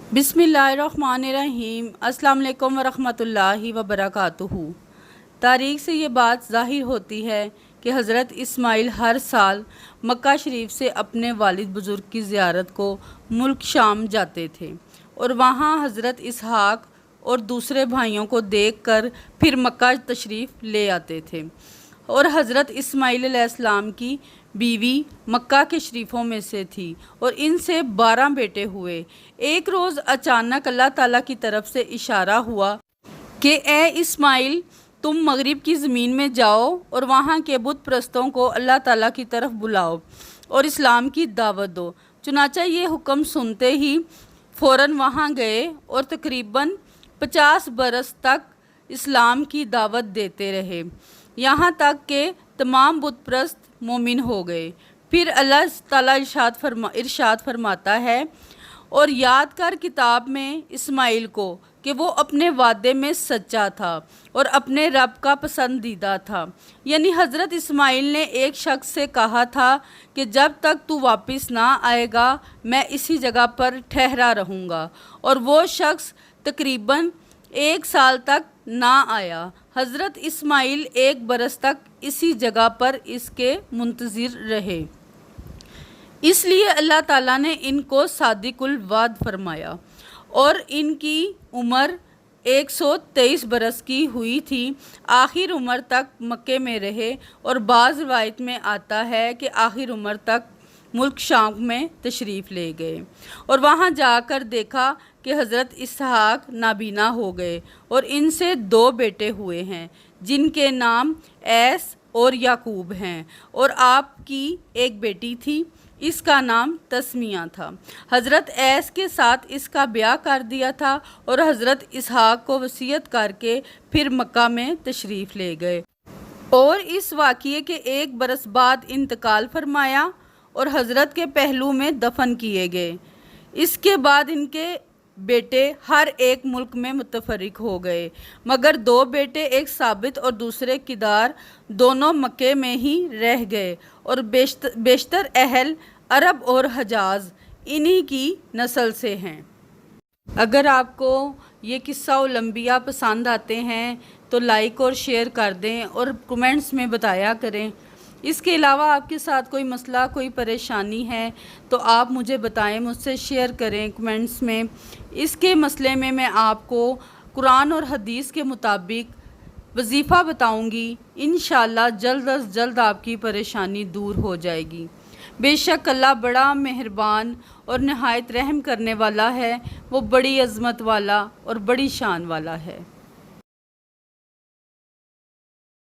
बिस्मिल्लाहिर्रहमानिर्रहीम। अस्सलाम वालेकुम वरहमतुल्लाहि वबरकातुहू। तारीख से ये बात ज़ाहिर होती है कि हज़रत इस्माइल हर साल मक्का शरीफ से अपने वालिद बुज़ुर्ग की ज़ियारत को मुल्क शाम जाते थे और वहाँ हज़रत इसहाक़ और दूसरे भाइयों को देखकर फिर मक्का तशरीफ़ ले आते थे। और हज़रत इस्माइल अलैहिस्सलाम की बीवी मक्का के शरीफों में से थी और इनसे 12 बेटे हुए। एक रोज़ अचानक अल्लाह ताला की तरफ से इशारा हुआ कि ए इस्माइल, तुम मगरिब की ज़मीन में जाओ और वहाँ के बुत परस्तों को अल्लाह ताला की तरफ बुलाओ और इस्लाम की दावत दो। चुनांचे ये हुक्म सुनते ही फ़ौरन वहाँ गए और तकरीबन 50 बरस तक इस्लाम की दावत देते रहे, यहाँ तक कि तमाम बुत परस्त मोमिन हो गए। फिर अल्लाह ताला इरशाद फरमाता है, और याद कर किताब में इस्माइल को कि वो अपने वादे में सच्चा था और अपने रब का पसंदीदा था। यानी हज़रत इस्माइल ने एक शख्स से कहा था कि जब तक तू वापस ना आएगा मैं इसी जगह पर ठहरा रहूँगा, और वो शख्स तकरीबन 1 साल तक ना आया। हज़रत इस्माइल 1 बरस तक इसी जगह पर इसके मुंतज़िर रहे, इसलिए अल्लाह ताला ने इनको सादिकुल वाद फरमाया और इनकी उम्र 123 बरस की हुई थी। आखिर उम्र तक मक्के में रहे और बाज़ रिवायत में आता है कि आखिर उम्र तक मुल्क शाम में तशरीफ़ ले गए और वहाँ जाकर देखा कि हज़रत इसहाक़ नाबीना हो गए और इनसे 2 बेटे हुए हैं जिनके नाम ऐस और याकूब हैं, और आपकी एक बेटी थी, इसका नाम तस्मिया था। हज़रत ऐस के साथ इसका ब्याह कर दिया था और हज़रत इसहाक़ को वसीयत करके फिर मक्का में तशरीफ़ ले गए और इस वाक़ये के 1 बरस बाद इंतकाल फरमाया और हज़रत के पहलू में दफन किए गए। इसके बाद इनके बेटे हर एक मुल्क में मुतफरिक हो गए, मगर 2 बेटे, एक साबित और दूसरे किदार, दोनों मक्के में ही रह गए और बेशतर अहल अरब और हजाज इन्हीं की नस्ल से हैं। अगर आपको ये किस्सा उलंबिया पसंद आते हैं तो लाइक और शेयर कर दें और कमेंट्स में बताया करें। इसके अलावा आपके साथ कोई मसला, कोई परेशानी है तो आप मुझे बताएं, मुझसे शेयर करें कमेंट्स में। इसके मसले में मैं आपको कुरान और हदीस के मुताबिक वजीफ़ा बताऊंगी। इंशाअल्लाह जल्द अज जल्द आपकी परेशानी दूर हो जाएगी। बेशक अल्लाह बड़ा मेहरबान और नहायत रहम करने वाला है, वो बड़ी अज़मत वाला और बड़ी शान वाला है।